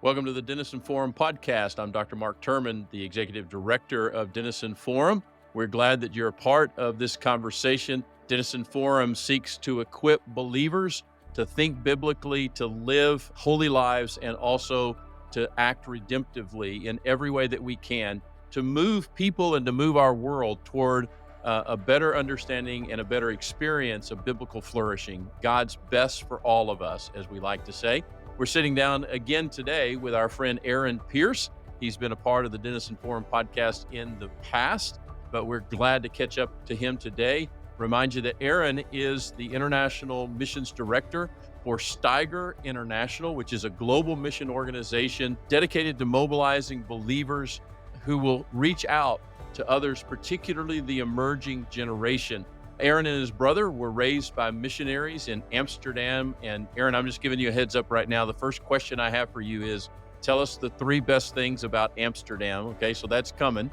Welcome to the Denison Forum Podcast. I'm Dr. Mark Turman, the Executive Director of Denison Forum. We're glad that you're a part of this conversation. Denison Forum seeks to equip believers to think biblically, to live holy lives, and also to act redemptively in every way that we can to move people and to move our world toward a better understanding and a better experience of biblical flourishing, God's best for all of us, as we like to say. We're sitting down again today with our friend Aaron Pierce. He's been a part of the Denison Forum Podcast in the past, but we're glad to catch up to him today. Remind you that Aaron is the International Missions Director for Steiger International, which is a global mission organization dedicated to mobilizing believers who will reach out to others, particularly the emerging generation. Aaron and his brother were raised by missionaries in Amsterdam. And Aaron, I'm just giving you a heads up right now. The first question I have for you is, tell us the three best things about Amsterdam. Okay, so that's coming.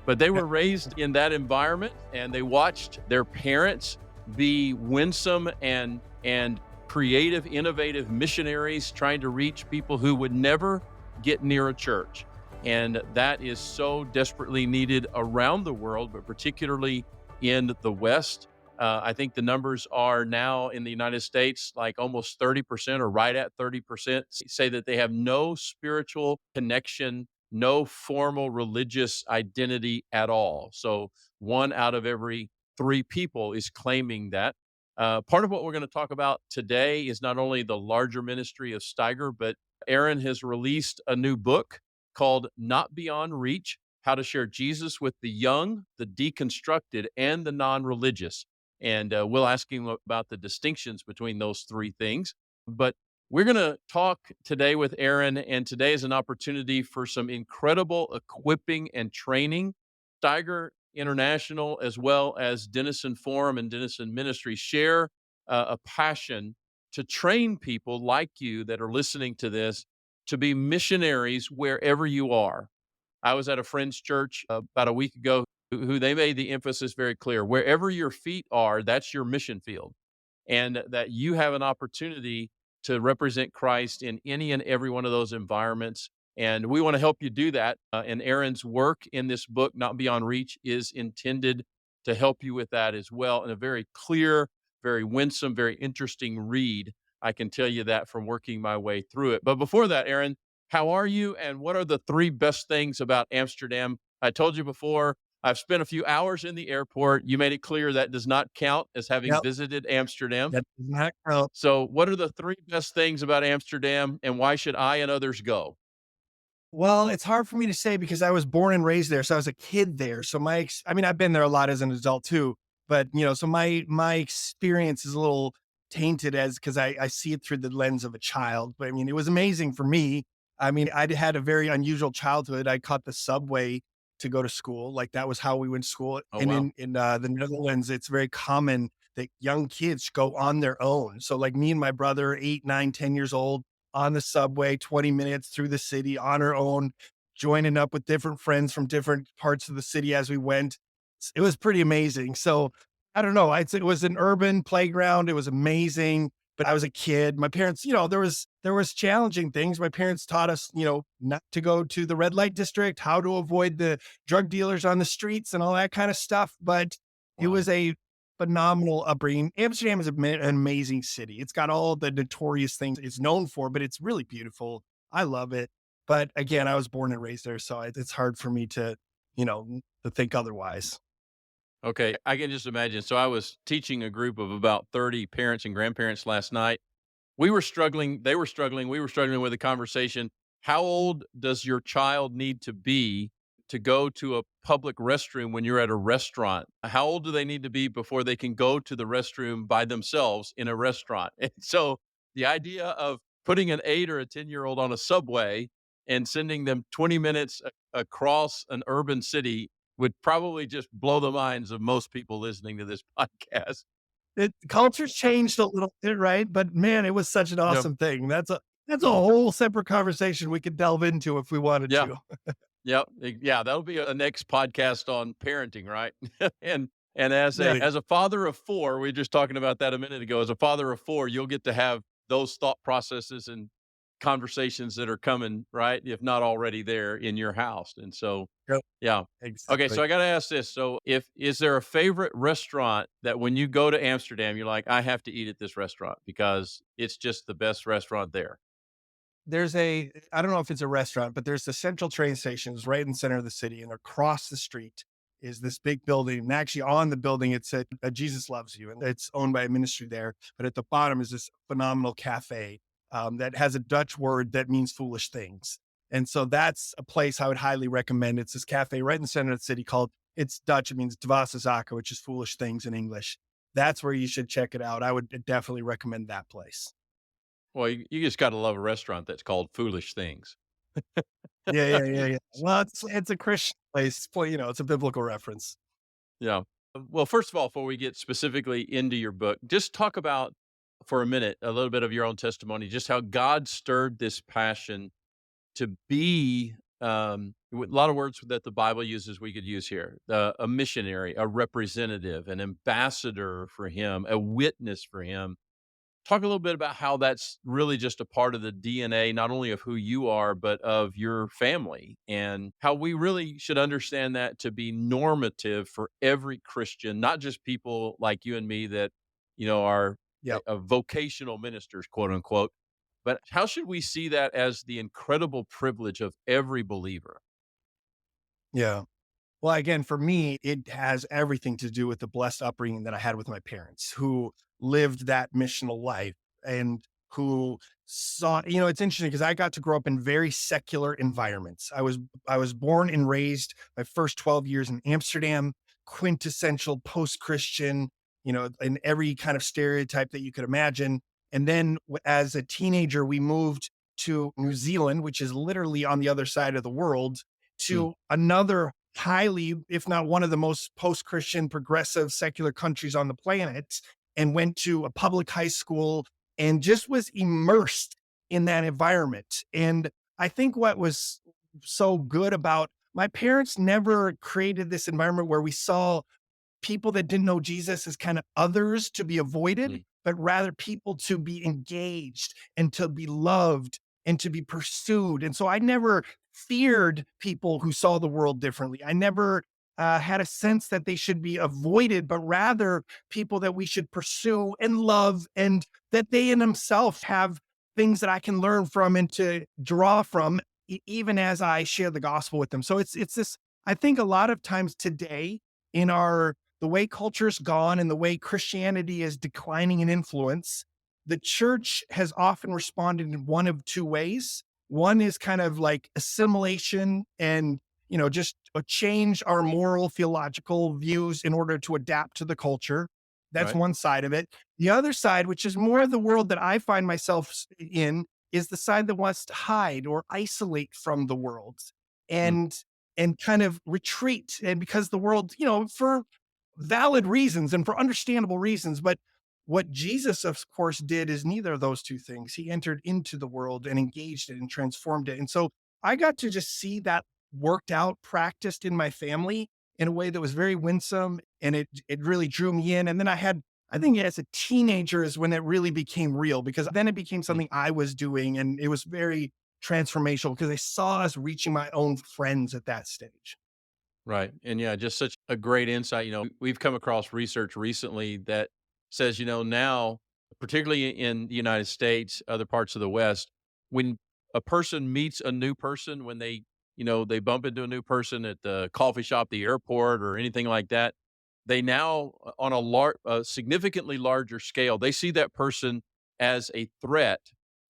But they were raised in that environment and they watched their parents be winsome and creative, innovative missionaries trying to reach people who would never get near a church. And that is so desperately needed around the world, but particularly in the West. I think the numbers are now in the United States, like almost 30% or right at 30% say that they have no spiritual connection, no formal religious identity at all. So 1 out of every 3 people is claiming that. Part of what we're going to talk about today is not only the larger ministry of Steiger, but Aaron has released a new book called Not Beyond Reach: How to Share Jesus with the Young, the Deconstructed, and the Nonreligious. And we'll ask him about the distinctions between those 3 things. But we're going to talk today with Aaron, and today is an opportunity for some incredible equipping and training. Steiger International, as well as Denison Forum and Denison Ministry, share a passion to train people like you that are listening to this to be missionaries wherever you are. I was at a friend's church about a week ago who they made the emphasis very clear. Wherever your feet are, that's your mission field. And that you have an opportunity to represent Christ in any and every one of those environments. And we want to help you do that. And Aaron's work in this book, Not Beyond Reach, is intended to help you with that as well. And a very clear, very winsome, very interesting read. I can tell you that from working my way through it. But before that, Aaron, how are you? And what are the 3 best things about Amsterdam? I told you before, I've spent a few hours in the airport. You made it clear that does not count as having Yep, visited Amsterdam. that does not count. So what are the 3 best things about Amsterdam, and why should I and others go? Well, it's hard for me to say because I was born and raised there, so I was a kid there. So I mean, I've been there a lot as an adult too, but so my experience is a little tainted as because I see it through the lens of a child. But I mean, it was amazing for me. I mean, I'd had a very unusual childhood. I caught the subway to go to school. Like that was how we went to school. Oh, And wow. in the Netherlands, it's very common that young kids go on their own. So like me and my brother, 8, 9, 10 years old, on the subway, 20 minutes through the city on our own, joining up with different friends from different parts of the city as we went. It was pretty amazing. So I don't know. I'd say it was an urban playground. It was amazing, but I was a kid. My parents, there was challenging things. My parents taught us, not to go to the red light district, how to avoid the drug dealers on the streets and all that kind of stuff. But it Wow. was a phenomenal upbringing. Amsterdam is an amazing city. It's got all the notorious things it's known for, but it's really beautiful. I love it. But again, I was born and raised there, so it's hard for me to, to think otherwise. Okay, I can just imagine. So I was teaching a group of about 30 parents and grandparents last night. We were struggling, they were struggling, we were struggling with a conversation. How old does your child need to be to go to a public restroom when you're at a restaurant? How old do they need to be before they can go to the restroom by themselves in a restaurant? And so the idea of putting an 8 or a 10-year-old on a subway and sending them 20 minutes across an urban city would probably just blow the minds of most people listening to this podcast. Culture's changed a little bit, right? But man, it was such an Yeah. awesome thing. That's a whole separate conversation we could delve into if we wanted Yeah. to. Yep. Yeah, that'll be a next podcast on parenting, right? And as a Right. as a father of 4, we were just talking about that a minute ago. As a father of 4, you'll get to have those thought processes and conversations that are coming, right? If not already there in your house. And so, Yep, yeah. Okay, exactly. so I got to ask this. So, if is there a favorite restaurant that when you go to Amsterdam, you're like, I have to eat at this restaurant because it's just the best restaurant there? I don't know if it's a restaurant, but there's the central train stations right in the center of the city, and across the street is this big building. And actually, on the building, it said Jesus loves you, and it's owned by a ministry there. But at the bottom is this phenomenal cafe that has a Dutch word that means foolish things. And so that's a place I would highly recommend. It's this cafe right in the center of the city called, it's Dutch, it means dwaze zaken, which is foolish things in English. That's where you should check it out. I would definitely recommend that place. Well, you just got to love a restaurant that's called Foolish Things. Yeah, yeah, yeah, yeah. Well, it's a Christian place, it's a biblical reference. Yeah. Well, first of all, before we get specifically into your book, just talk about for a minute a little bit of your own testimony, just how God stirred this passion to be with a lot of words that the Bible uses we could use here. A missionary, a representative, an ambassador for him, a witness for him. Talk a little bit about how that's really just a part of the DNA, not only of who you are, but of your family, and how we really should understand that to be normative for every Christian, not just people like you and me that, are Yep. vocational ministers, quote unquote, but how should we see that as the incredible privilege of every believer? Yeah. Well, again, for me, it has everything to do with the blessed upbringing that I had with my parents who lived that missional life and who saw, it's interesting because I got to grow up in very secular environments. I was born and raised my first 12 years in Amsterdam, quintessential post-Christian, in every kind of stereotype that you could imagine. And then as a teenager, we moved to New Zealand, which is literally on the other side of the world, Mm, to another highly, if not one of the most post-Christian, progressive, secular countries on the planet, and went to a public high school and just was immersed in that environment. And I think what was so good about my parents never created this environment where we saw people that didn't know Jesus as kind of others to be avoided, mm, but rather people to be engaged and to be loved and to be pursued. And so I never feared people who saw the world differently. I never had a sense that they should be avoided, but rather people that we should pursue and love, and that they in themselves have things that I can learn from and to draw from, even as I share the gospel with them. So it's this. I think a lot of times today in our the way culture's gone and the way Christianity is declining in influence, the church has often responded in one of two ways. One is kind of like assimilation and, just change our moral theological views in order to adapt to the culture. That's right. one side of it. The other side, which is more of the world that I find myself in, is the side that wants to hide or isolate from the world Mm, and kind of retreat. And because the world, for valid reasons and for understandable reasons. But what Jesus, of course, did is neither of those two things. He entered into the world and engaged it and transformed it. And so I got to just see that worked out, practiced in my family in a way that was very winsome, and it really drew me in. And then I think as a teenager is when it really became real, because then it became mm. something I was doing, and it was very transformational because I saw us reaching my own friends at that stage. Right. And yeah, just such a great insight. We've come across research recently that says, now, particularly in the United States, other parts of the West, when a person meets a new person, when they bump into a new person at the coffee shop, the airport, or anything like that, they now, on a significantly larger scale, they see that person as a threat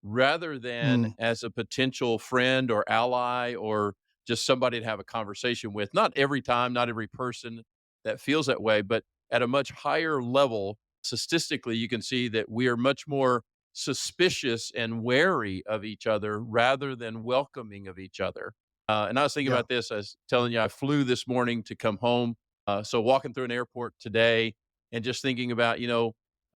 rather than Mm, as a potential friend or ally or just somebody to have a conversation with. Not every time, not every person that feels that way, but at a much higher level, statistically, you can see that we are much more suspicious and wary of each other rather than welcoming of each other. And I was thinking yeah. about this. I was telling you, I flew this morning to come home. So walking through an airport today and just thinking about,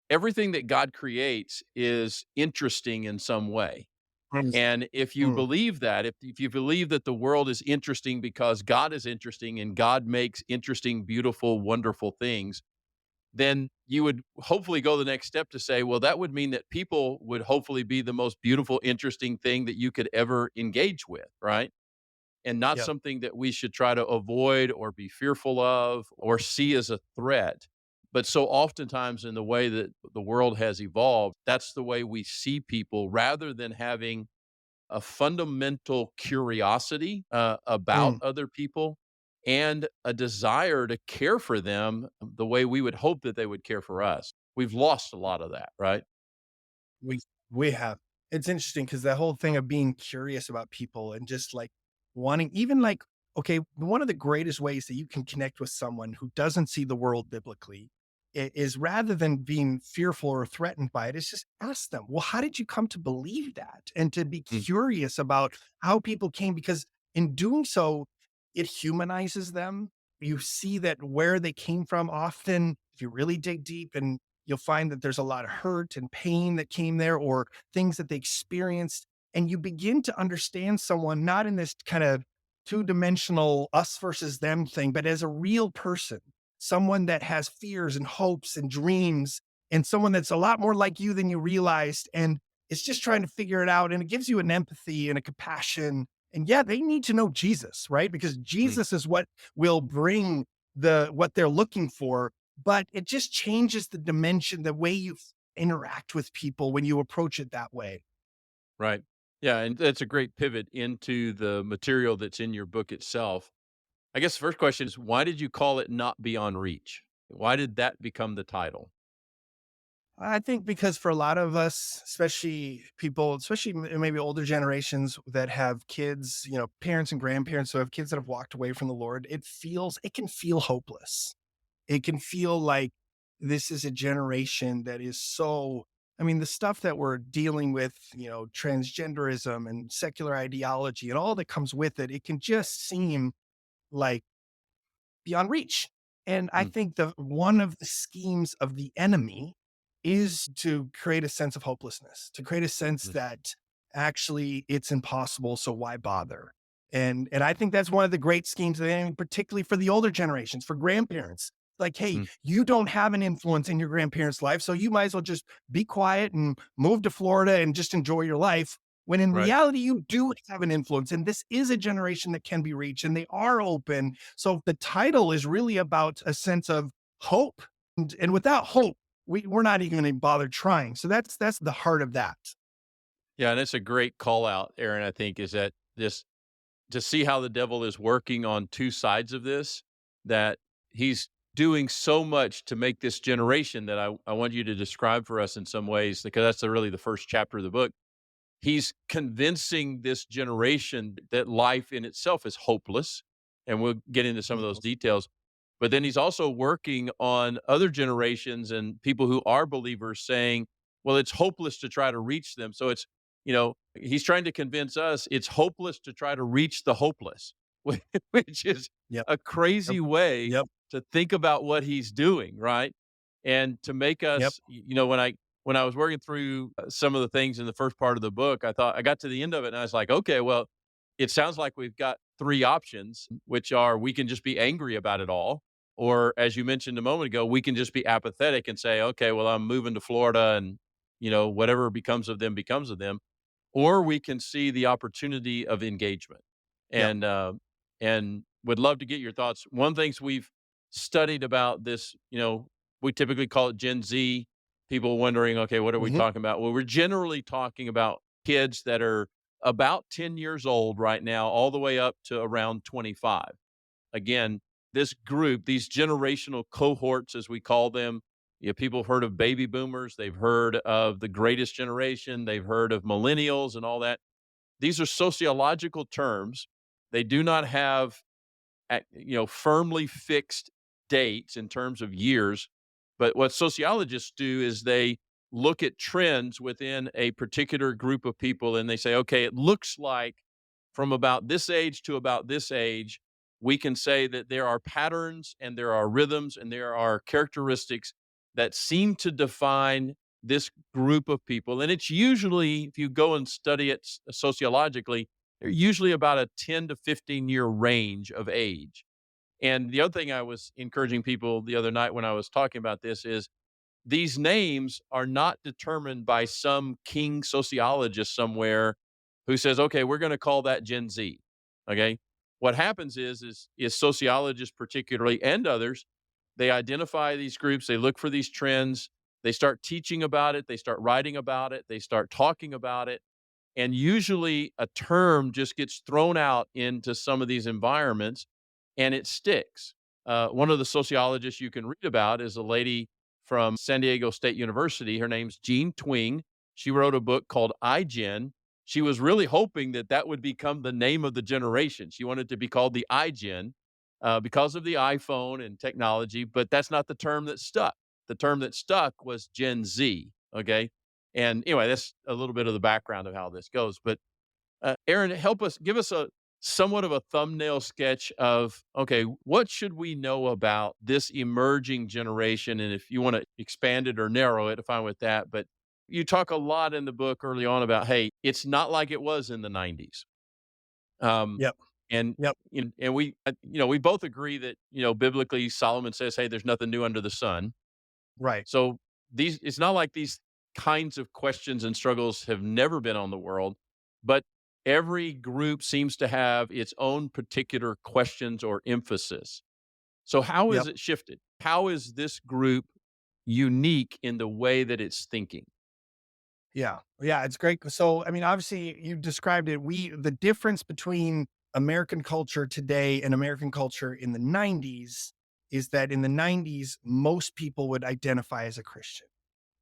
everything that God creates is interesting in some way. Mm, And if you mm, believe that, if you believe that the world is interesting because God is interesting and God makes interesting, beautiful, wonderful things, then you would hopefully go the next step to say, well, that would mean that people would hopefully be the most beautiful, interesting thing that you could ever engage with, right? And not Yep. something that we should try to avoid or be fearful of or see as a threat. But so oftentimes, in the way that the world has evolved, that's the way we see people rather than having a fundamental curiosity about Mm. other people and a desire to care for them the way we would hope that they would care for us. We've lost a lot of that, right? We we have. It's interesting because that whole thing of being curious about people and just like wanting, even like, okay, one of the greatest ways that you can connect with someone who doesn't see the world biblically is rather than being fearful or threatened by it, is just ask them, well, how did you come to believe that? And to be Mm, curious about how people came, because in doing so, it humanizes them. You see that where they came from often, if you really dig deep, and you'll find that there's a lot of hurt and pain that came there or things that they experienced. And you begin to understand someone not in this kind of two-dimensional us versus them thing, but as a real person, someone that has fears and hopes and dreams, and someone that's a lot more like you than you realized. And it's just trying to figure it out. And it gives you an empathy and a compassion. And yeah, they need to know Jesus, right? Because mm. Jesus is what will bring what they're looking for, but it just changes the dimension, the way you interact with people when you approach it that way. Right. Yeah, and that's a great pivot into the material that's in your book itself. I guess the first question is, why did you call it Not Beyond Reach? Why did that become the title? I think because for a lot of us, especially people, especially maybe older generations that have kids, parents and grandparents who have kids that have walked away from the Lord, it can feel hopeless. It can feel like this is a generation that is so, I mean, the stuff that we're dealing with, transgenderism and secular ideology and all that comes with it, it can just seem like beyond reach. And I Mm, think the one of the schemes of the enemy is to create a sense of hopelessness, to create a sense mm, that actually it's impossible, so why bother? And I think that's one of the great schemes of the enemy, particularly for the older generations, for grandparents. Like, hey, mm. you don't have an influence in your grandparents' life, so you might as well just be quiet and move to Florida and just enjoy your life. When in Right. reality, you do have an influence, and this is a generation that can be reached, and they are open. So the title is really about a sense of hope, and without hope, we're not even going to bother trying. So that's the heart of that. Yeah, and it's a great call out, Aaron, I think, is that this to see how the devil is working on two sides of this, that he's doing so much to make this generation that I want you to describe for us in some ways, because that's really the first chapter of the book. He's convincing this generation that life in itself is hopeless, and we'll get into some of those Mhm. details. But then he's also working on other generations and people who are believers saying, well, it's hopeless to try to reach them. So he's trying to convince us it's hopeless to try to reach the hopeless, which is Yep. a Yep. crazy way Yep. to think about what he's doing, right? And to make Yep. us, when I was working through some of the things in the first part of the book, I thought I got to the end of it and I was like, okay, well, it sounds like we've got three options, which are we can just be angry about it all. Or as you mentioned a moment ago, we can just be apathetic and say, okay, well, I'm moving to Florida and, whatever becomes of them becomes of them. Or we can see the opportunity of engagement. Yep. And would love to get your thoughts. One things we've studied about this, we typically call it Gen Z. People wondering, okay, what are we Hmm. talking about? Well, we're generally talking about kids that are about 10 years old right now, all the way up to around 25. Again, this group, these generational cohorts, as we call them, people have heard of baby boomers, they've heard of the greatest generation, they've heard of millennials and all that. These are sociological terms. They do not have firmly fixed dates in terms of years. But what sociologists do is they look at trends within a particular group of people and they say, okay, it looks like from about this age to about this age, we can say that there are patterns and there are rhythms and there are characteristics that seem to define this group of people. And it's usually, if you go and study it sociologically, they're usually about a 10 to 15-year range of age. And the other thing I was encouraging people the other night when I was talking about this is these names are not determined by some king sociologist somewhere who says, okay, we're going to call that Gen Z. Okay. What happens is sociologists particularly and others, they identify these groups, they look for these trends, they start teaching about it, they start writing about it, they start talking about it. And usually a term just gets thrown out into some of these environments and it sticks. One of the sociologists you can read about is a lady from San Diego State University. Her name's Jean Twing. She wrote a book called iGen. She was really hoping that that would become the name of the generation. She wanted to be called the iGen because of the iPhone and technology, but that's not the term that stuck. The term that stuck was Gen Z. Okay. And anyway, that's a little bit of the background of how this goes. But Aaron, help us, give us a somewhat of a thumbnail sketch of, okay, what should we know about this emerging generation? And if you want to expand it or narrow it, fine with that. But you talk a lot in the book early on about, hey, it's not like it was in the 90s. Um, Yep. and Yep. and we, we both agree that, biblically Solomon says, hey, there's nothing new under the sun. Right. So it's not like these kinds of questions and struggles have never been on the world, but every group seems to have its own particular questions or emphasis. So how is Yep. it shifted? How is this group unique in the way that it's thinking? Yeah. Yeah. It's great. So, I mean, obviously you described it. The difference between American culture today and American culture in the 90s is that in the 90s, most people would identify as a Christian.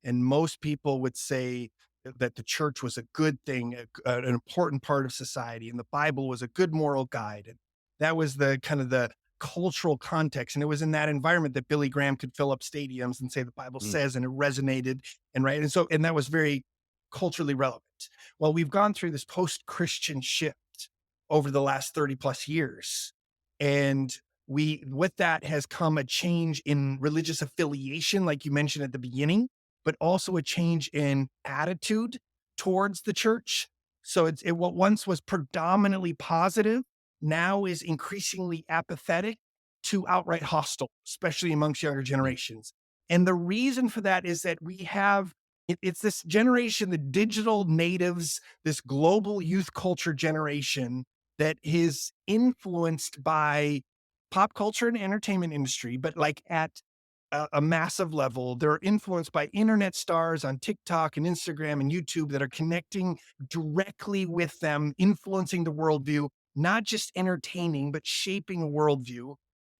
And most people would say that the church was a good thing, an important part of society, and the Bible was a good moral guide. And that was the kind of the cultural context. And it was in that environment that Billy Graham could fill up stadiums and say the Bible Mm, says, and it resonated. And right. And that was very culturally relevant. Well, we've gone through this post-Christian shift over the last 30 plus years. And with that has come a change in religious affiliation, like you mentioned at the beginning, but also a change in attitude towards the church. So what once was predominantly positive now is increasingly apathetic to outright hostile, especially amongst younger mm, generations. And the reason for that is that it's this generation, the digital natives, this global youth culture generation that is influenced by pop culture and entertainment industry, but like at a massive level. They're influenced by internet stars on TikTok and Instagram and YouTube that are connecting directly with them, influencing the worldview, not just entertaining, but shaping a worldview.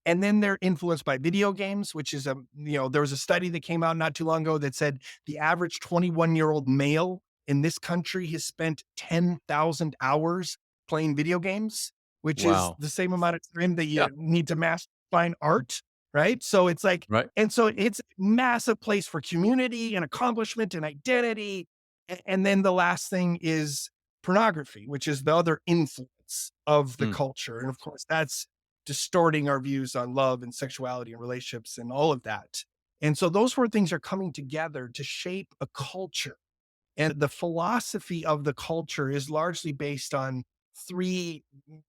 And then they're influenced by video games, which is there was a study that came out not too long ago that said the average 21-year-old male in this country has spent 10,000 hours playing video games, which is wow. the same amount of time that Yeah. you need to master fine art. Right. So it's like, Right. and so it's a massive place for community and accomplishment and identity. And then the last thing is pornography, which is the other influence of the Mm, culture. And of course, that's distorting our views on love and sexuality and relationships and all of that. And so those four things are coming together to shape a culture. And the philosophy of the culture is largely based on three,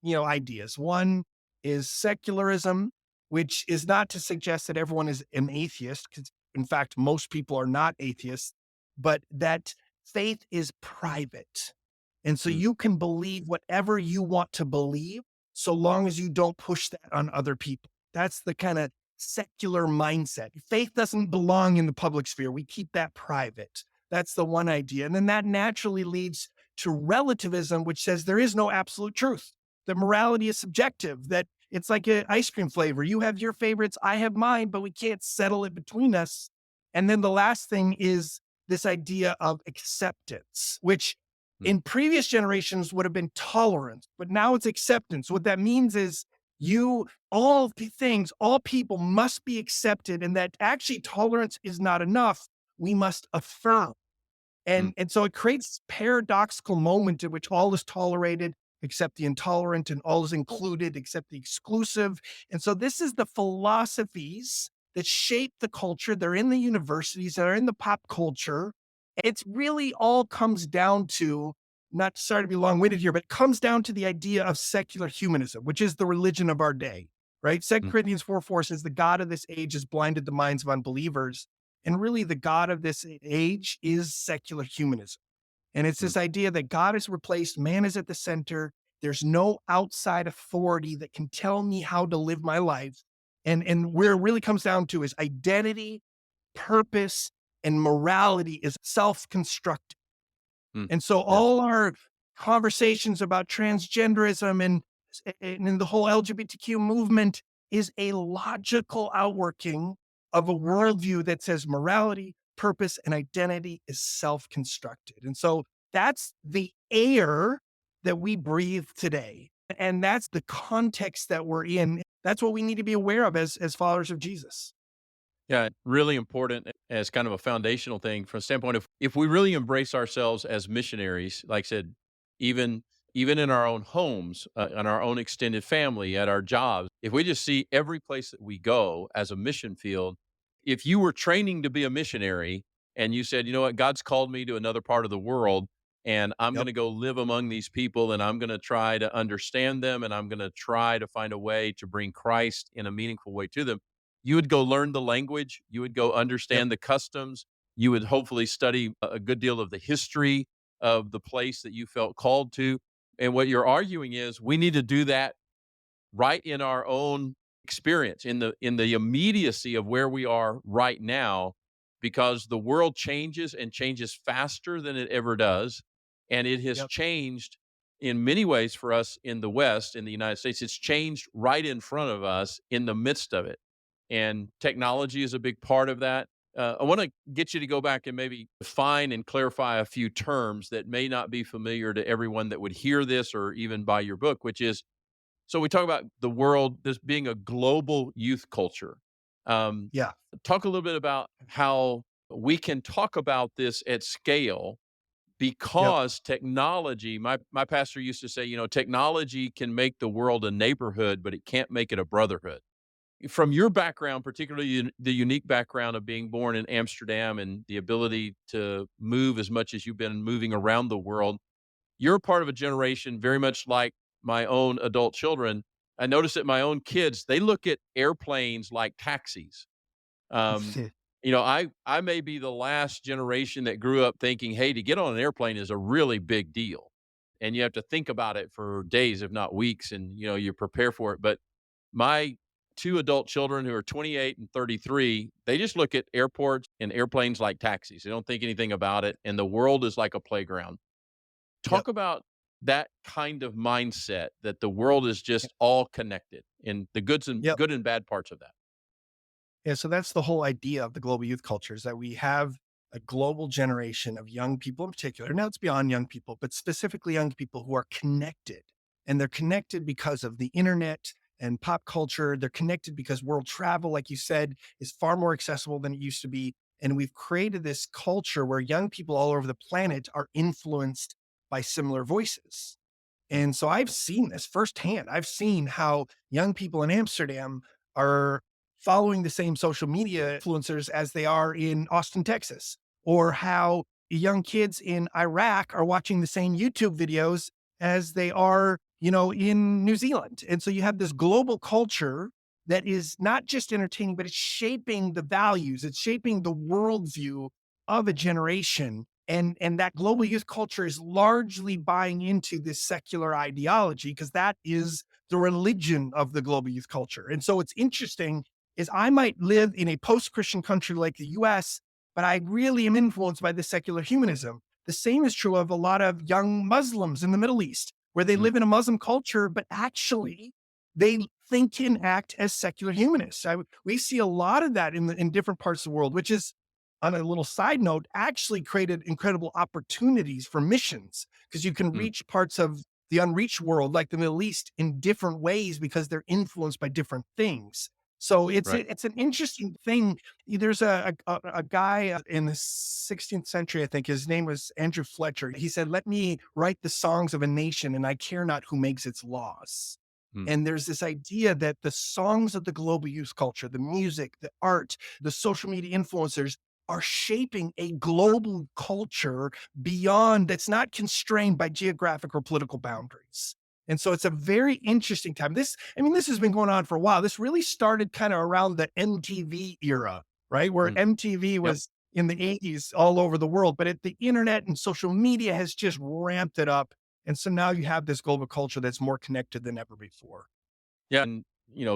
ideas. One is secularism, which is not to suggest that everyone is an atheist, because in fact, most people are not atheists, but that faith is private. And so mm, you can believe whatever you want to believe, so long as you don't push that on other people. That's the kind of secular mindset. Faith doesn't belong in the public sphere. We keep that private. That's the one idea. And then that naturally leads to relativism, which says there is no absolute truth, that morality is subjective, that it's like an ice cream flavor. You have your favorites, I have mine, but we can't settle it between us. And then the last thing is this idea of acceptance, which mm, in previous generations would have been tolerance, but now it's acceptance. What that means is all people must be accepted, and that actually tolerance is not enough. We must affirm. mm. And so it creates this paradoxical moment in which all is tolerated except the intolerant, and all is included except the exclusive. And so this is the philosophies that shape the culture. They're in the universities, they're in the pop culture. It's really all comes down to, not sorry to be long-winded here, but it comes down to the idea of secular humanism, which is the religion of our day. right? Second Mm, Corinthians 4:4 says the God of this age has blinded the minds of unbelievers. And really the God of this age is secular humanism. And it's mm, this idea that God is replaced, man is at the center. There's no outside authority that can tell me how to live my life. And where it really comes down to is identity, purpose, and morality is self-constructed. mm. And so Yes. all our conversations about transgenderism and the whole LGBTQ movement is a logical outworking of a worldview that says morality, purpose, and identity is self-constructed. And so that's the air that we breathe today. And that's the context that we're in. That's what we need to be aware of as followers of Jesus. Yeah, really important as kind of a foundational thing from the standpoint of if we really embrace ourselves as missionaries, like I said, even even in our own homes, in our own extended family, at our jobs, if we just see every place that we go as a mission field, if you were training to be a missionary and you said, you know what, God's called me to another part of the world and I'm going Yep. to go live among these people and I'm going to try to understand them and I'm going to try to find a way to bring Christ in a meaningful way to them, you would go learn the language, you would go Yep. understand the customs, you would hopefully study a good deal of the history of the place that you felt called to. And what you're arguing is we need to do that right in our own experience, in the immediacy of where we are right now, because the world changes and changes faster than it ever does. And it has Yep. changed in many ways for us in the West, in the United States. It's changed right in front of us in the midst of it. And technology is a big part of that. I want to get you to go back and maybe define and clarify a few terms that may not be familiar to everyone that would hear this or even buy your book, which is so we talk about the world, this being a global youth culture. Um, Yeah. Talk a little bit about how we can talk about this at scale Yep. because technology, my pastor used to say, you know, technology can make the world a neighborhood, but it can't make it a brotherhood. From your background, particularly the unique background of being born in Amsterdam and the ability to move as much as you've been moving around the world, you're part of a generation very much like my own adult children. I notice that my own kids, they look at airplanes like taxis. Um, you know, I may be the last generation that grew up thinking, hey, to get on an airplane is a really big deal. And you have to think about it for days, if not weeks, and you know, you prepare for it. But my two adult children who are 28 and 33, they just look at airports and airplanes like taxis. They don't think anything about it. And the world is like a playground. Yep. Talk about that kind of mindset that the world is just all connected in the Yep. good and bad parts of that. Yeah, so that's the whole idea of the global youth culture is that we have a global generation of young people in particular. Now it's beyond young people, but specifically young people who are connected. And they're connected because of the internet and pop culture. They're connected because world travel, like you said, is far more accessible than it used to be. And we've created this culture where young people all over the planet are influenced by similar voices. Mm, And so I've seen this firsthand. I've seen how young people in Amsterdam are following the same social media influencers as they are in Austin, Texas, or how young kids in Iraq are watching the same YouTube videos as they are, in New Zealand. And so you have this global culture that is not just entertaining, but it's shaping the values, it's shaping the worldview of a generation. And that global youth culture is largely buying into this secular ideology because that is the religion of the global youth culture. And so it's interesting is I might live in a post-Christian country like the US, but I really am influenced by the secular humanism. The same is true of a lot of young Muslims in the Middle East, where they mm, live in a Muslim culture, but actually they think and act as secular humanists. We see a lot of that in different parts of the world, which is on a little side note, actually created incredible opportunities for missions because you can mm. reach parts of the unreached world, like the Middle East, in different ways because they're influenced by different things. So Right. it's an interesting thing. There's a guy in the 16th century, I think his name was Andrew Fletcher. He said, "Let me write the songs of a nation, and I care not who makes its laws." Mm, And there's this idea that the songs of the global youth culture, the music, the art, the social media influencers are shaping a global culture beyond that's not constrained by geographic or political boundaries. And so it's a very interesting time. This has been going on for a while. This really started kind of around the MTV era, right? Where Mm. MTV Yep. was in the 80s all over the world, but the internet and social media has just ramped it up. And so now you have this global culture that's more connected than ever before. Yeah. And,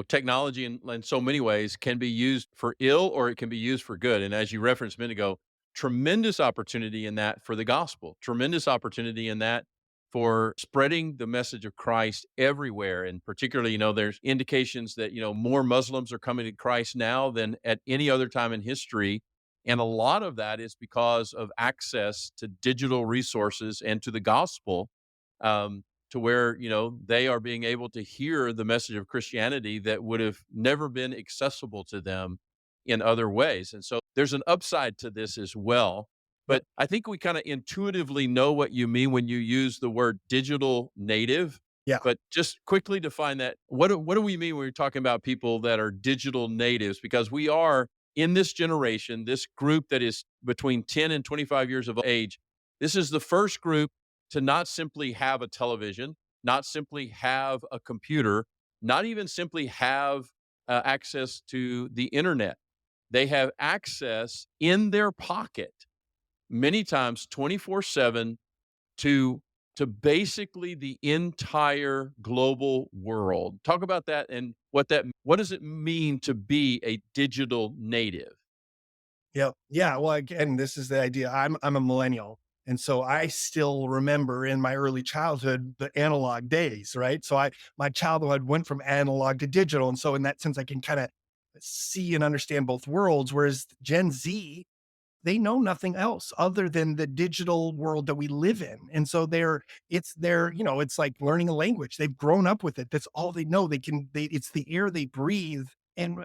technology in so many ways can be used for ill or it can be used for good. And as you referenced a minute ago, tremendous opportunity in that for the gospel, tremendous opportunity in that for spreading the message of Christ everywhere. And particularly, there's indications that, more Muslims are coming to Christ now than at any other time in history. And a lot of that is because of access to digital resources and to the gospel. To where they are being able to hear the message of Christianity that would have never been accessible to them in other ways. And so there's an upside to this as well. Yep. But I think we kind of intuitively know what you mean when you use the word digital native. Yeah. But just quickly define that. What do we mean when we're talking about people that are digital natives? Because we are in this generation, this group that is between 10 and 25 years of age. This is the first group to not simply have a television, not simply have a computer, not even simply have access to the internet. They have access in their pocket, many times 24/7, to basically the entire global world. Talk about that and what does it mean to be a digital native? Yeah. Yeah. Well, again, this is the idea. I'm a millennial. And so I still remember in my early childhood the analog days, right? So my childhood went from analog to digital. And so in that sense, I can kind of see and understand both worlds. Whereas Gen Z, they know nothing else other than the digital world that we live in. And so it's like learning a language. They've grown up with it. That's all they know. It's the air they breathe. And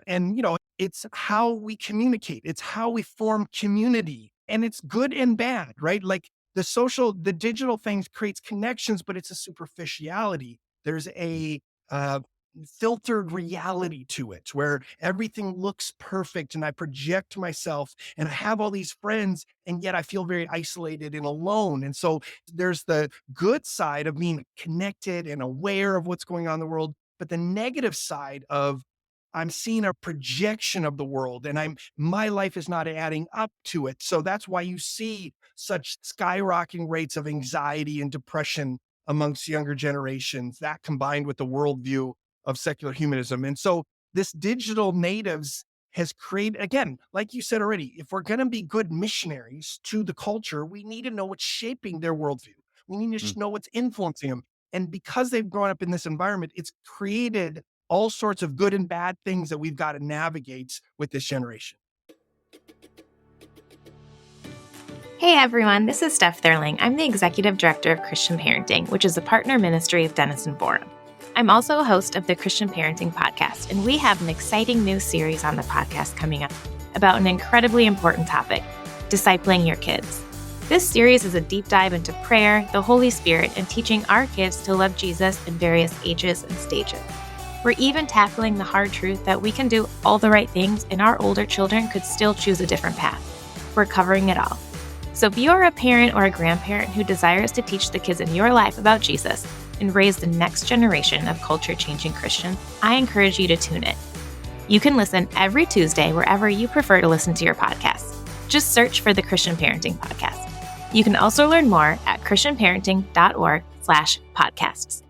it's how we communicate. It's how we form community. And it's good and bad, right? Like the digital things creates connections, but it's a superficiality. There's a uh, filtered reality to it where everything looks perfect and I project myself and I have all these friends and yet I feel very isolated and alone. And so there's the good side of being connected and aware of what's going on in the world, but the negative side of I'm seeing a projection of the world and my life is not adding up to it. So that's why you see such skyrocketing rates of anxiety and depression amongst younger generations, that combined with the worldview of secular humanism. And so this digital natives has created, again, like you said already, if we're going to be good missionaries to the culture, we need to know what's shaping their worldview. We need Mm. to know what's influencing them. And because they've grown up in this environment, it's created all sorts of good and bad things that we've got to navigate with this generation. Hey everyone, this is Steph Thurling. I'm the Executive Director of Christian Parenting, which is a partner ministry of Denison Forum. I'm also a host of the Christian Parenting Podcast, and we have an exciting new series on the podcast coming up about an incredibly important topic, discipling your kids. This series is a deep dive into prayer, the Holy Spirit, and teaching our kids to love Jesus in various ages and stages. We're even tackling the hard truth that we can do all the right things and our older children could still choose a different path. We're covering it all. So if you're a parent or a grandparent who desires to teach the kids in your life about Jesus and raise the next generation of culture-changing Christians, I encourage you to tune in. You can listen every Tuesday wherever you prefer to listen to your podcasts. Just search for the Christian Parenting Podcast. You can also learn more at christianparenting.org/podcasts.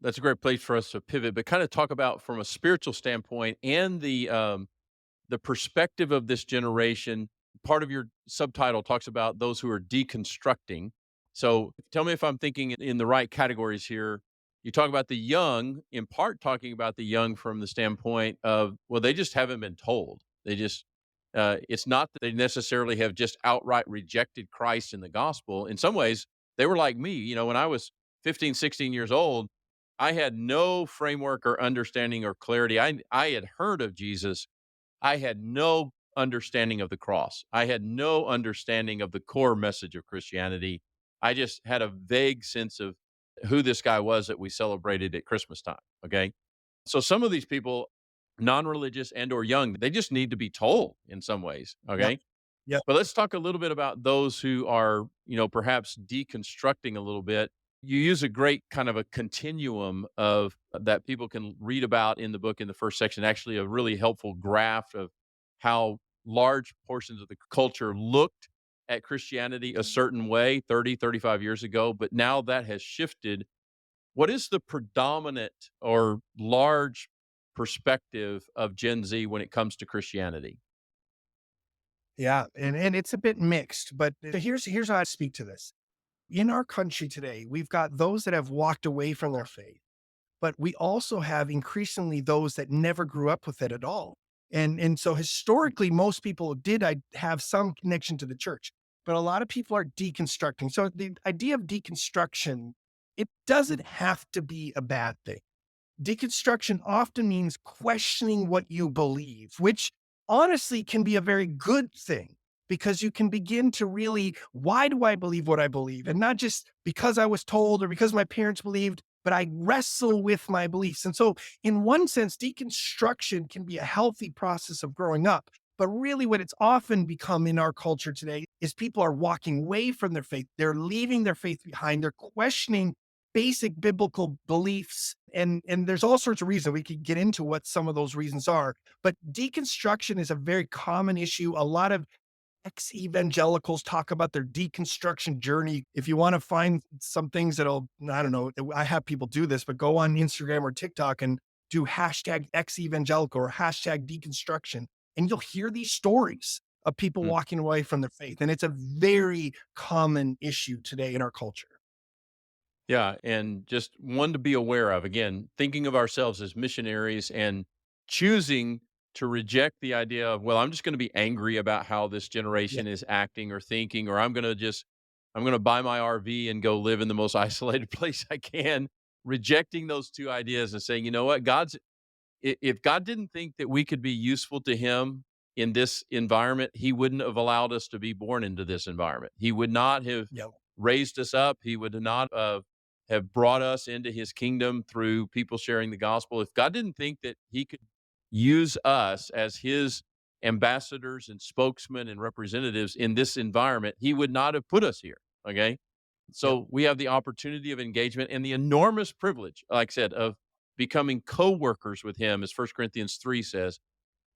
That's a great place for us to pivot, but kind of talk about from a spiritual standpoint and the perspective of this generation. Part of your subtitle talks about those who are deconstructing. So tell me if I'm thinking in the right categories here. You talk about the young, in part talking about the young from the standpoint of, well, they just haven't been told. It's not that they necessarily have just outright rejected Christ in the gospel. In some ways, they were like me. When I was 15, 16 years old, I had no framework or understanding or clarity. I had heard of Jesus. I had no understanding of the cross. I had no understanding of the core message of Christianity. I just had a vague sense of who this guy was that we celebrated at Christmas time. Okay. So some of these people, non-religious and or young, they just need to be told in some ways. Yep. Okay. Yep. But let's talk a little bit about those who are, perhaps deconstructing a little bit. You use a great kind of a continuum of that people can read about in the book in the first section, actually a really helpful graph of how large portions of the culture looked at Christianity a certain way 30, 35 years ago, but now that has shifted. What is the predominant or large perspective of Gen Z when it comes to Christianity? Yeah. And it's a bit mixed, but here's how I speak to this. In our country today, we've got those that have walked away from their faith, but we also have increasingly those that never grew up with it at all. And so historically, most people did have some connection to the church, but a lot of people are deconstructing. So the idea of deconstruction, it doesn't have to be a bad thing. Deconstruction often means questioning what you believe, which honestly can be a very good thing because you can begin to really, why do I believe what I believe? And not just because I was told or because my parents believed, but I wrestle with my beliefs. And so, in one sense, deconstruction can be a healthy process of growing up. But really, what it's often become in our culture today is people are walking away from their faith. They're leaving their faith behind. They're questioning basic biblical beliefs. And there's all sorts of reasons. We could get into what some of those reasons are. But deconstruction is a very common issue. A lot of ex-evangelicals talk about their deconstruction journey. If you want to find some things that'll, I don't know, I have people do this, but go on Instagram or TikTok and do hashtag ex-evangelical or hashtag deconstruction. And you'll hear these stories of people Mm. walking away from their faith. And it's a very common issue today in our culture. Yeah, and just one to be aware of. Again, thinking of ourselves as missionaries and choosing to reject the idea of, well, I'm just going to be angry about how this Yeah. generation is acting or thinking, or I'm going to buy my RV and go live in the most isolated place I can. Rejecting those two ideas and saying, you know what, if God didn't think that we could be useful to him in this environment, he wouldn't have allowed us to be born into this environment. He would not have Yep. raised us up. He would not have brought us into his kingdom through people sharing the gospel. If God didn't think that he could use us as his ambassadors and spokesmen and representatives in this environment, he would not have put us here. Okay. Yep. So we have the opportunity of engagement and the enormous privilege, like I said, of becoming co-workers with him, as 1 Corinthians 3 says.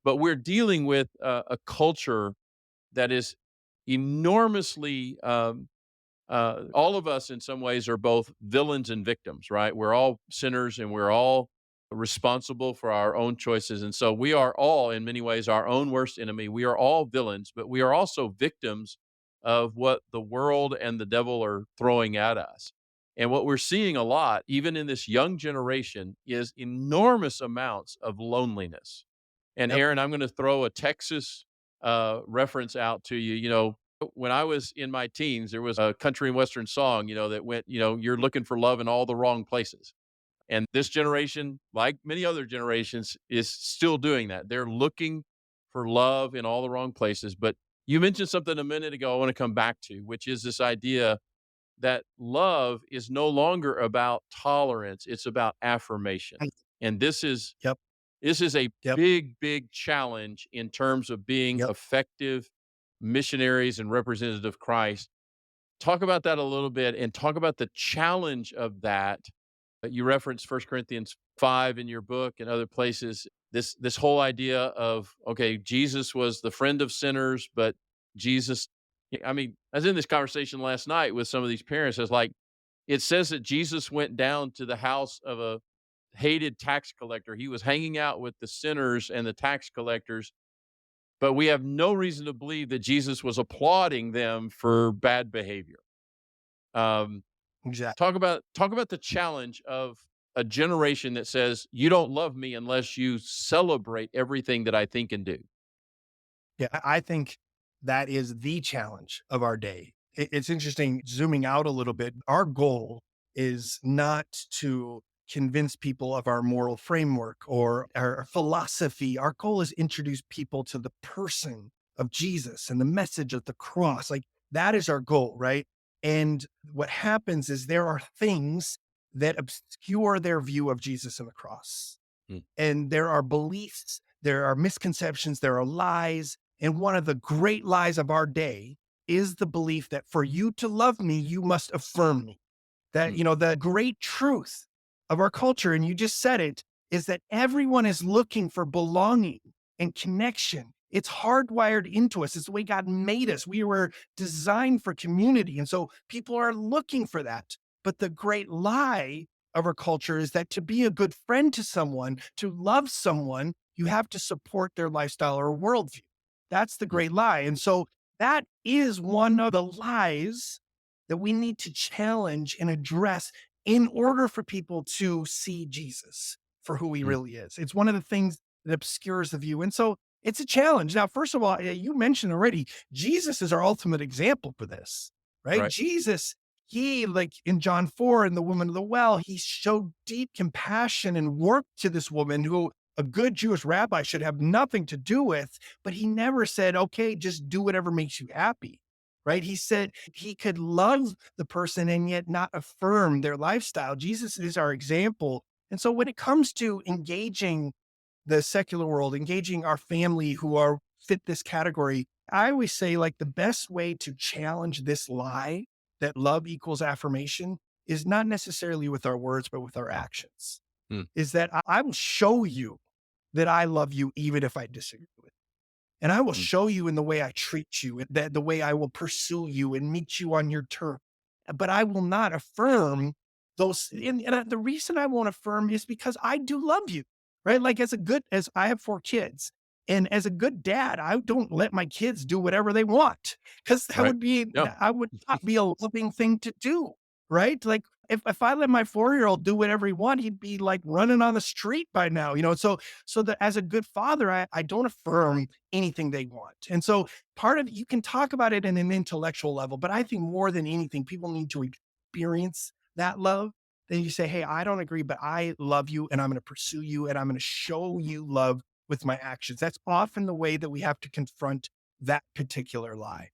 But we're dealing with a culture that is enormously all of us in some ways are both villains and victims, right? We're all sinners and we're all responsible for our own choices. And so we are all, in many ways, our own worst enemy. We are all villains, but we are also victims of what the world and the devil are throwing at us. And what we're seeing a lot, even in this young generation, is enormous amounts of loneliness. And Yep. Aaron, I'm going to throw a Texas reference out to you. When I was in my teens, there was a country and western song, that went, you're looking for love in all the wrong places. And this generation, like many other generations, is still doing that. They're looking for love in all the wrong places. But you mentioned something a minute ago I want to come back to, which is this idea that love is no longer about tolerance, it's about affirmation. Right. And Yep. this is a Yep. big, big challenge in terms of being Yep. effective missionaries and representatives of Christ. Talk about that a little bit and talk about the challenge of that. You referenced 1 Corinthians 5 in your book and other places. This whole idea of, okay, Jesus was the friend of sinners, but Jesus, I mean, I was in this conversation last night with some of these parents. I was like, it says that Jesus went down to the house of a hated tax collector. He was hanging out with the sinners and the tax collectors, but we have no reason to believe that Jesus was applauding them for bad behavior. Um, Exactly. talk about the challenge of a generation that says you don't love me unless you celebrate everything that I think and do. Yeah, I think that is the challenge of our day. It's interesting, zooming out a little bit. Our goal is not to convince people of our moral framework or our philosophy. Our goal is introduce people to the person of Jesus and the message of the cross. Like that is our goal, right? And what happens is there are things that obscure their view of Jesus and the cross. Mm. And there are beliefs, there are misconceptions, there are lies, And one of the great lies of our day is the belief that for you to love me, you must affirm me. That, Mm, the great truth of our culture, and you just said it, is that everyone is looking for belonging and connection. It's hardwired into us. It's the way God made us. We were designed for community. And so people are looking for that. But the great lie of our culture is that to be a good friend to someone, to love someone, you have to support their lifestyle or worldview. That's the mm, great lie. And so that is one of the lies that we need to challenge and address in order for people to see Jesus for who he mm. really is. It's one of the things that obscures the view. And so it's a challenge. Now, first of all, you mentioned already, Jesus is our ultimate example for this, right? Right. Jesus, he, like in John 4 and the woman of the well, he showed deep compassion and warmth to this woman who a good Jewish rabbi should have nothing to do with, but he never said, okay, just do whatever makes you happy. Right. He said he could love the person and yet not affirm their lifestyle. Jesus is our example. And so when it comes to engaging the secular world, engaging our family who are fit this category, I always say like the best way to challenge this lie that love equals affirmation is not necessarily with our words, but with our actions. Mm, Is that I will show you that I love you even if I disagree with you. And I will mm. show you in the way I treat you, and that the way I will pursue you and meet you on your terms. But I will not affirm those. And the reason I won't affirm is because I do love you, right? Like as I have 4 kids, and as a good dad, I don't let my kids do whatever they want because Right. Yeah. that would not be a loving thing to do, right? Like if I let my 4-year-old do whatever he want, he'd be like running on the street by now, so that as a good father, I don't affirm anything they want. And so part of you can talk about it in an intellectual level, but I think more than anything, people need to experience that love. Then you say, hey, I don't agree, but I love you and I'm going to pursue you and I'm going to show you love with my actions. That's often the way that we have to confront that particular lie.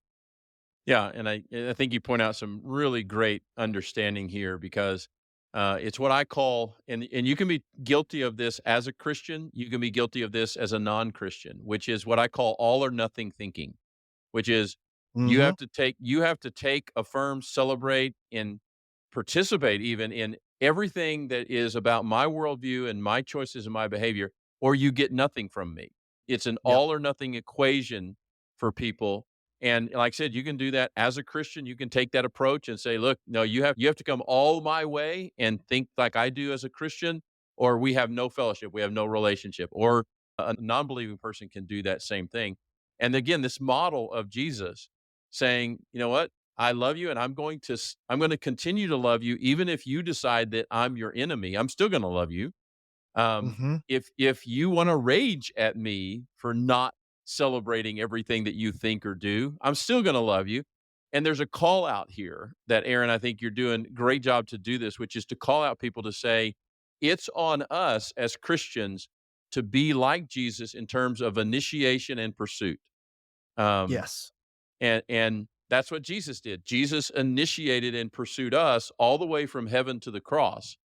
Yeah, and I think you point out some really great understanding here because it's what I call, and you can be guilty of this as a Christian, you can be guilty of this as a non-Christian, which is what I call all or nothing thinking, which is Hmm. you have to take, affirm, celebrate, and participate even in everything that is about my worldview and my choices and my behavior, or you get nothing from me. It's an Yep. all or nothing equation for people. And like I said, you can do that as a Christian. You can take that approach and say, look, no, you have to come all my way and think like I do as a Christian, or we have no fellowship, we have no relationship. Or a non-believing person can do that same thing. And again, this model of Jesus saying, you know what? I love you and I'm going to continue to love you even if you decide that I'm your enemy. I'm still going to love you. Um, Hmm. if you want to rage at me for not celebrating everything that you think or do, I'm still going to love you. And there's a call out here that Aaron, I think you're doing a great job to do this, which is to call out people to say, it's on us as Christians to be like Jesus in terms of initiation and pursuit. Um, Yes. and that's what Jesus did. Jesus initiated and pursued us all the way from heaven to the cross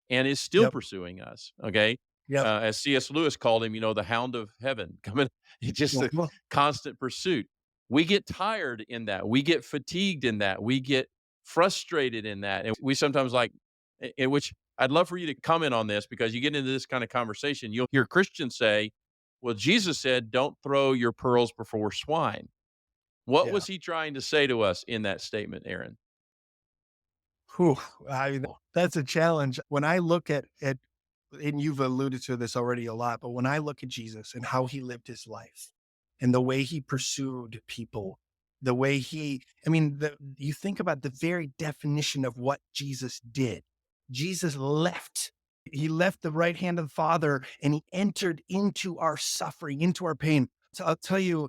and is still Yep. pursuing us, okay? Yep. As C.S. Lewis called him, the hound of heaven coming, it's just a Mhm. constant pursuit. We get tired in that. We get fatigued in that. We get frustrated in that. And we sometimes in which I'd love for you to comment on this because you get into this kind of conversation, you'll hear Christians say, well, Jesus said, don't throw your pearls before swine. What Yeah. was he trying to say to us in that statement, Aaron? Whew, that's a challenge. When I look at, and you've alluded to this already a lot, but when I look at Jesus and how he lived his life and the way he pursued people, the way you think about the very definition of what Jesus did. Jesus he left the right hand of the Father and he entered into our suffering, into our pain. So I'll tell you,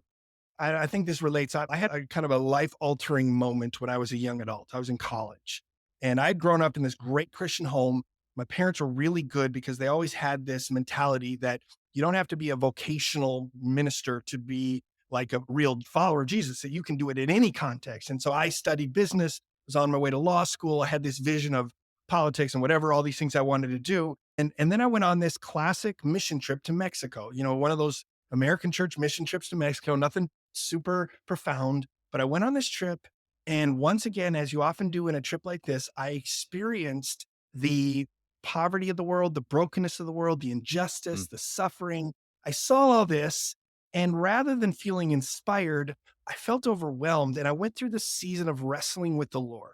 I think this relates. I had a kind of a life altering moment when I was a young adult. I was in college and I'd grown up in this great Christian home. My parents were really good because they always had this mentality that you don't have to be a vocational minister to be like a real follower of Jesus, that you can do it in any context. And so I studied business, was on my way to law school. I had this vision of politics and whatever, all these things I wanted to do. And then I went on this classic mission trip to Mexico, one of those American church mission trips to Mexico, nothing super profound. But I went on this trip. And once again, as you often do in a trip like this, I experienced the poverty of the world, the brokenness of the world, the injustice, Mm, the suffering. I saw all this. And rather than feeling inspired, I felt overwhelmed. And I went through this season of wrestling with the Lord.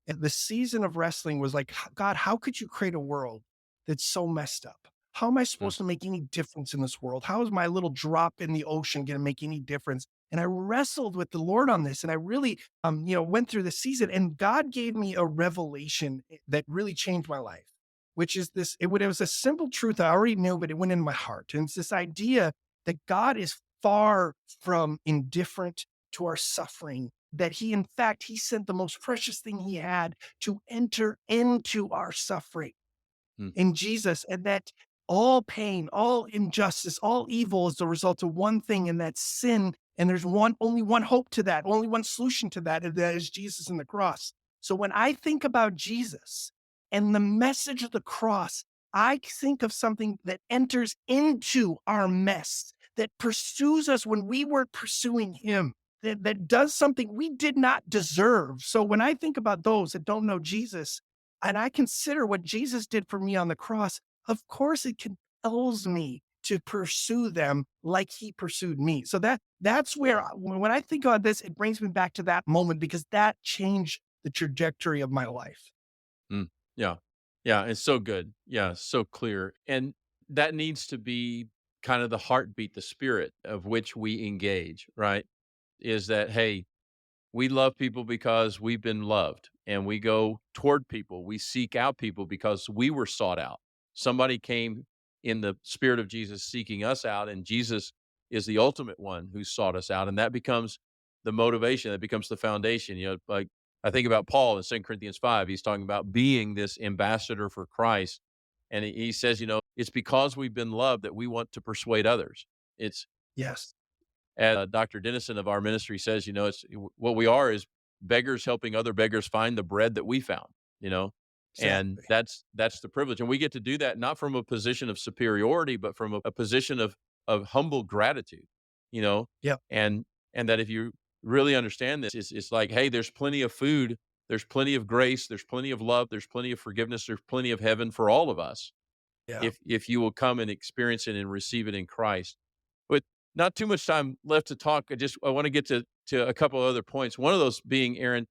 And the season of wrestling was like, God, how could you create a world that's so messed up? How am I mm, supposed to make any difference in this world? How is my little drop in the ocean going to make any difference? And I wrestled with the Lord on this, and I really, went through the season. And God gave me a revelation that really changed my life, which is this. It was a simple truth I already knew, but it went in my heart. And it's this idea that God is far from indifferent to our suffering, that in fact, he sent the most precious thing he had to enter into our suffering mm, in Jesus, and that all pain, all injustice, all evil is the result of one thing, and that's sin. And there's only one hope to that, only one solution to that, and that is Jesus and the cross. So when I think about Jesus and the message of the cross, I think of something that enters into our mess, that pursues us when we weren't pursuing him, that does something we did not deserve. So when I think about those that don't know Jesus, and I consider what Jesus did for me on the cross, of course it compels me to pursue them like he pursued me. So that's where when I think about this, it brings me back to that moment, because that changed the trajectory of my life. mm. Yeah. Yeah. It's so good. Yeah. So clear. And that needs to be kind of the heartbeat, the spirit of which we engage, right? Is that, hey, we love people because we've been loved, and we go toward people. We seek out people because we were sought out. Somebody came in the spirit of Jesus seeking us out, and Jesus is the ultimate one who sought us out. And that becomes the motivation, that becomes the foundation. Like I think about Paul in 2 Corinthians 5, he's talking about being this ambassador for Christ. And he says, it's because we've been loved that we want to persuade others. It's Yes, as Dr. Denison of our ministry says, what we are is beggars helping other beggars find the bread that we found, you know, and exactly. that's the privilege. And we get to do that not from a position of superiority, but from a position of humble gratitude, you know, Yep. and and that if you really understand this, it's like, hey, there's plenty of food, there's plenty of grace, there's plenty of love, there's plenty of forgiveness, there's plenty of heaven for all of us Yeah. if you will come and experience it and receive it in Christ. But not too much time left to talk. I want to get to a couple other points. One of those being, Aaron,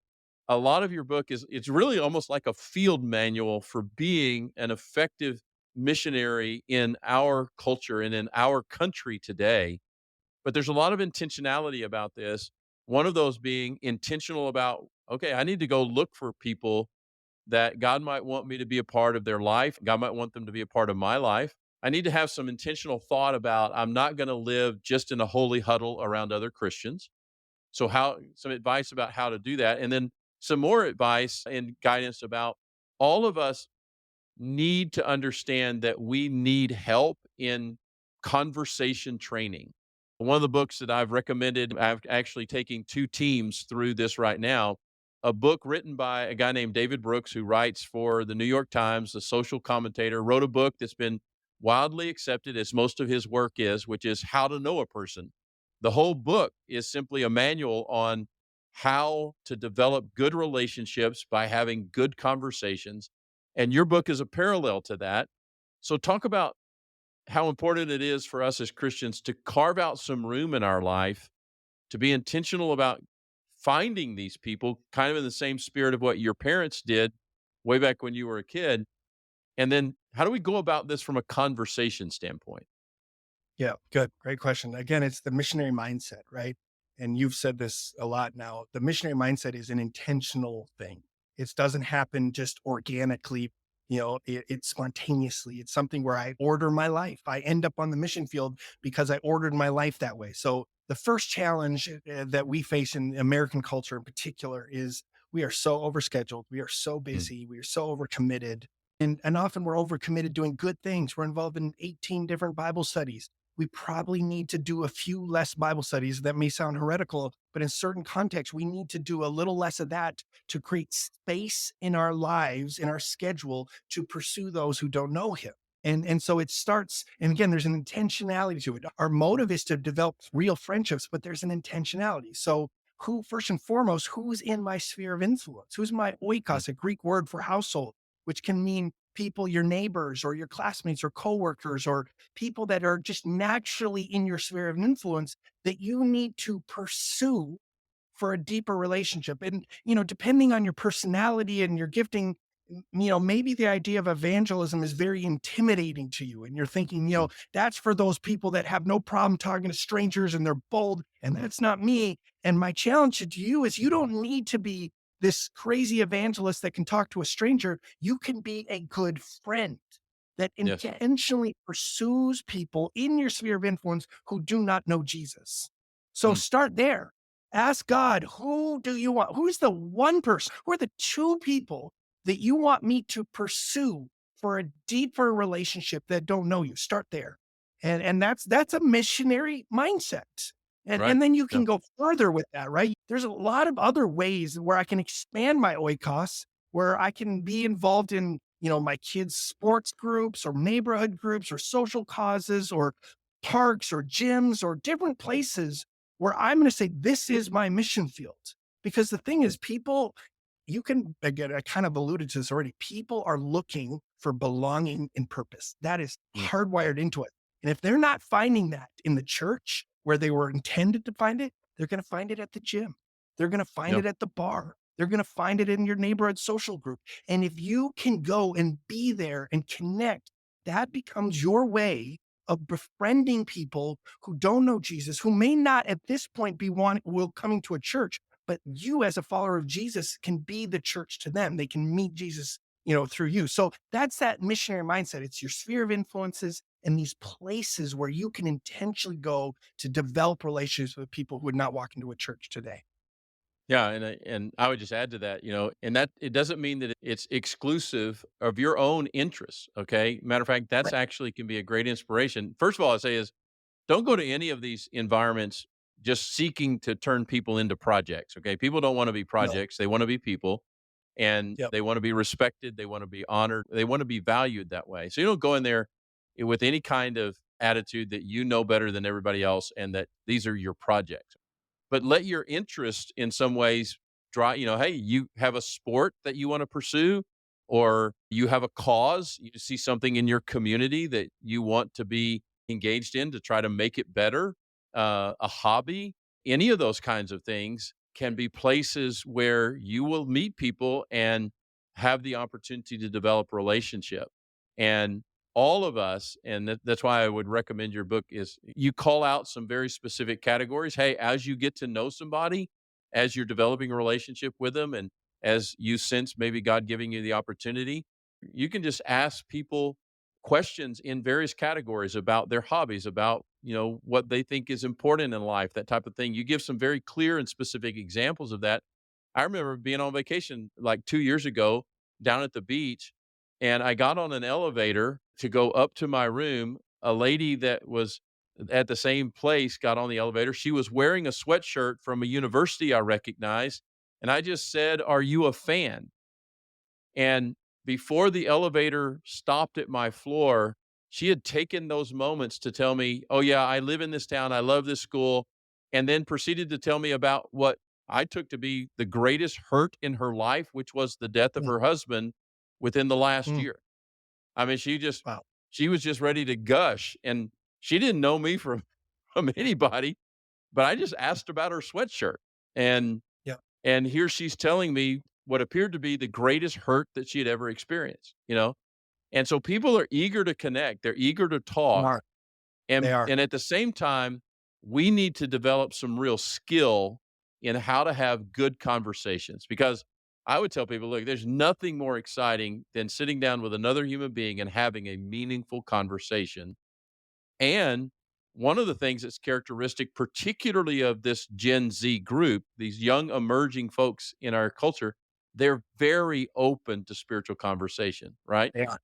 a lot of your book is it's really almost like a field manual for being an effective missionary in our culture and in our country today. But there's a lot of intentionality about this. One of those being intentional about, okay, I need to go look for people that God might want me to be a part of their life. God might want them to be a part of my life. I need to have some intentional thought about I'm not going to live just in a holy huddle around other Christians. So some advice about how to do that, and then some more advice and guidance about all of us need to understand that we need help in conversation training. One of the books that I've recommended, I've actually taking two teams through this right now. A book written by a guy named David Brooks, who writes for the New York Times, the social commentator, wrote a book that's been widely accepted, as most of his work is, which is How to Know a Person. The whole book is simply a manual on how to develop good relationships by having good conversations. And your book is a parallel to that. So, talk about how important it is for us as Christians to carve out some room in our life to be intentional about finding these people, kind of in the same spirit of what your parents did way back when you were a kid. And then how do we go about this from a conversation standpoint? Yeah, good. Great question. Again, it's the missionary mindset, right? And you've said this a lot now. The missionary mindset is an intentional thing. It doesn't happen just organically, it's spontaneously. It's something where I order my life. I end up on the mission field because I ordered my life that way. So the first challenge that we face in American culture in particular is we are so overscheduled. We are so Mm, busy. We are so overcommitted. And often we're overcommitted doing good things. We're involved in 18 different Bible studies. We probably need to do a few less Bible studies. That may sound heretical, but in certain contexts, we need to do a little less of that to create space in our lives, in our schedule, to pursue those who don't know him. And so it starts, and again, there's an intentionality to it. Our motive is to develop real friendships, but there's an intentionality. So who, first and foremost, who's in my sphere of influence? Who's my Mm. oikos, a Greek word for household, which can mean people, your neighbors or your classmates or coworkers or people that are just naturally in your sphere of influence that you need to pursue for a deeper relationship. And, depending on your personality and your gifting, maybe the idea of evangelism is very intimidating to you. And you're thinking, Mm. that's for those people that have no problem talking to strangers and they're bold. And that's not me. And my challenge to you is you don't need to be this crazy evangelist that can talk to a stranger. You can be a good friend that Yes. intentionally pursues people in your sphere of influence who do not know Jesus. So Mm. start there. Ask God, who do you want? Who's the one person? Who are the two people that you want me to pursue for a deeper relationship that don't know you? Start there. And that's a missionary mindset. And Right. and then you Yeah. can go further with that, right? There's a lot of other ways where I can expand my oikos, where I can be involved in, my kids' sports groups or neighborhood groups or social causes or parks or gyms or different places where I'm going to say, this is my mission field. Because the thing is, people, again, I kind of alluded to this already. People are looking for belonging and purpose. That is Mm. hardwired into it. And if they're not finding that in the church where they were intended to find it, they're going to find it at the gym. They're going to find Yeah. it at the bar. They're going to find it in your neighborhood social group. And if you can go and be there and connect, that becomes your way of befriending people who don't know Jesus, who may not at this point be coming to a church, but you as a follower of Jesus can be the church to them. They can meet Jesus, through you. So that's that missionary mindset. It's your sphere of influences and these places where you can intentionally go to develop relationships with people who would not walk into a church today. Yeah, and I would just add to that, and that it doesn't mean that it's exclusive of your own interests. Okay, matter of fact, that's Right. actually can be a great inspiration. First of all, I say is don't go to any of these environments just seeking to turn people into projects. Okay, people don't want to be No. projects; they want to be people, and Yep. they want to be respected. They want to be honored. They want to be valued that way. So you don't go in there with any kind of attitude that you know better than everybody else, and that these are your projects, but let your interest in some ways draw, hey, you have a sport that you want to pursue, or you have a cause, you see something in your community that you want to be engaged in to try to make it better, a hobby, any of those kinds of things can be places where you will meet people and have the opportunity to develop a relationship. And all of us, and that's why I would recommend your book, is you call out some very specific categories. Hey, as you get to know somebody, as you're developing a relationship with them, and as you sense maybe God giving you the opportunity, you can just ask people questions in various categories about their hobbies, about what they think is important in life, that type of thing. You give some very clear and specific examples of that. I remember being on vacation like 2 years ago down at the beach, and I got on an elevator to go up to my room. A lady that was at the same place got on the elevator. She was wearing a sweatshirt from a university I recognized. And I just said, "Are you a fan?" And before the elevator stopped at my floor, she had taken those moments to tell me, "Oh, yeah, I live in this town. I love this school." And then proceeded to tell me about what I took to be the greatest hurt in her life, which was the death of Mm, her husband within the last mm. year. I mean, Wow. she was just ready to gush, and she didn't know me from from anybody, but I just asked about her sweatshirt. And Yeah. and here she's telling me what appeared to be the greatest hurt that she had ever experienced. And so people are eager to connect, they're eager to They talk, are. They and are. at the same time, we need to develop some real skill in how to have good conversations, because I would tell people, look, there's nothing more exciting than sitting down with another human being and having a meaningful conversation. And one of the things that's characteristic, particularly of this Gen Z group, these young emerging folks in our culture, they're very open to spiritual conversation, right? They are.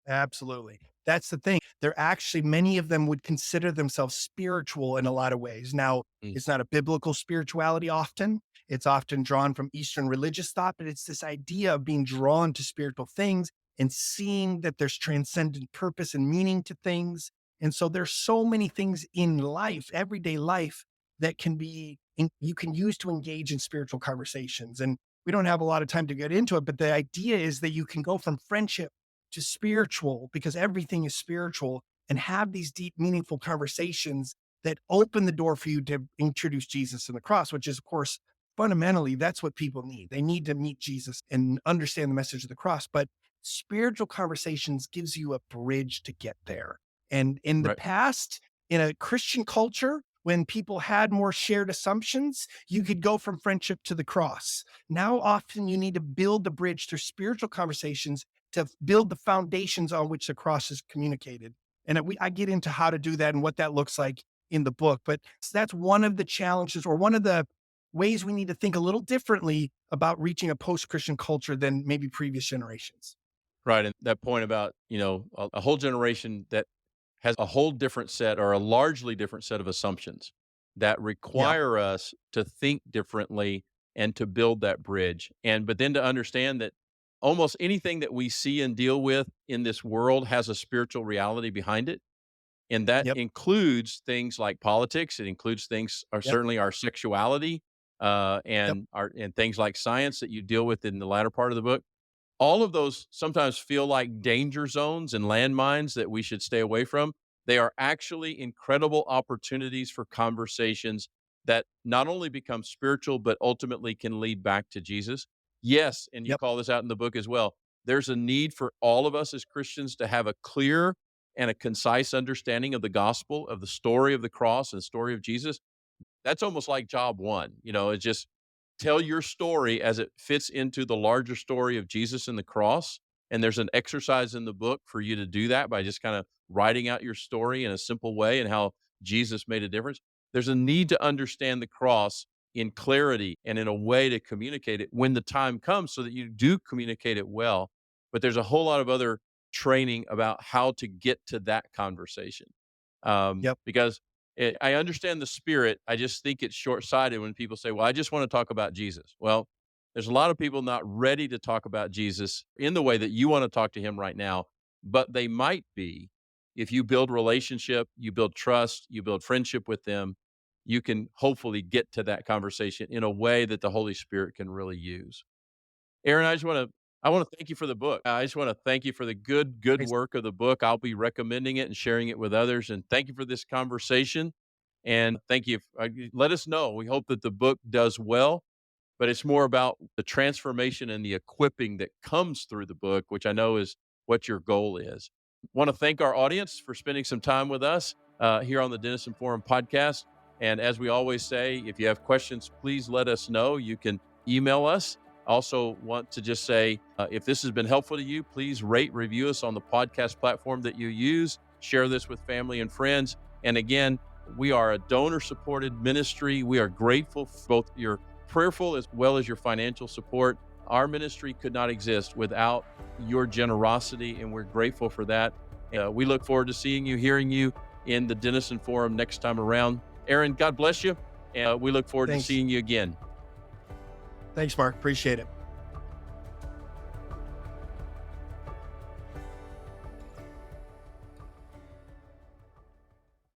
Absolutely. That's the thing. They're actually, many of them would consider themselves spiritual in a lot of ways. Now, Mm. it's not a biblical spirituality often. It's often drawn from Eastern religious thought, but it's this idea of being drawn to spiritual things. and seeing that there's transcendent purpose and meaning to things. And so there's so many things in life, everyday life, that you can use to engage in spiritual conversations. And we don't have a lot of time to get into it, but the idea is that you can go from friendship to spiritual, because everything is spiritual, and have these deep, meaningful conversations that open the door for you to introduce Jesus and the cross, which is, of course, fundamentally, that's what people need. They need to meet Jesus and understand the message of the cross. But spiritual conversations gives you a bridge to get there. And in the Right. past, in a Christian culture, when people had more shared assumptions, you could go from friendship to the cross. Now, often you need to build the bridge through spiritual conversations to build the foundations on which the cross is communicated. And I get into how to do that and what that looks like in the book. But that's one of the challenges, or one of the ways we need to think a little differently about reaching a post-Christian culture than maybe previous generations. Right. And that point about, a whole generation that has a whole different set, or a largely different set of assumptions that Yeah. require us to think differently and to build that bridge. But then to understand that almost anything that we see and deal with in this world has a spiritual reality behind it. And that Yep. includes things like politics. It includes things, or Yep. certainly our sexuality, Yep. and things like science that you deal with in the latter part of the book. All of those sometimes feel like danger zones and landmines that we should stay away from. They are actually incredible opportunities for conversations that not only become spiritual, but ultimately can lead back to Jesus. Yes, and you Yep. call this out in the book as well. There's a need for all of us as Christians to have a clear and a concise understanding of the gospel, of the story of the cross and the story of Jesus. That's almost like job one. It's just tell your story as it fits into the larger story of Jesus and the cross. And there's an exercise in the book for you to do that by just kind of writing out your story in a simple way and how Jesus made a difference. There's a need to understand the cross in clarity and in a way to communicate it when the time comes, so that you do communicate it well. But there's a whole lot of other training about how to get to that conversation. Yep. Because I understand the spirit. I just think it's short-sighted when people say, well, I just want to talk about Jesus. Well, there's a lot of people not ready to talk about Jesus in the way that you want to talk to him right now, but they might be. If you build relationship, you build trust, you build friendship with them, you can hopefully get to that conversation in a way that the Holy Spirit can really use. Aaron, I want to thank you for the book. I just want to thank you for the good Thanks. work of the book. I'll be recommending it and sharing it with others. And thank you for this conversation. And thank you. Let us know. We hope that the book does well, but it's more about the transformation and the equipping that comes through the book, which I know is what your goal is. Want to thank our audience for spending some time with us here on the Denison Forum Podcast. And as we always say, if you have questions, please let us know. You can email us. Also want to just say, if this has been helpful to you, please rate, review us on the podcast platform that you use. Share this with family and friends. And again, we are a donor-supported ministry. We are grateful for both your prayerful as well as your financial support. Our ministry could not exist without your generosity, and we're grateful for that. We look forward to seeing you, hearing you in the Denison Forum next time around. Aaron, God bless you, and we look forward to Thanks. seeing you again. Thanks, Mark. Appreciate it.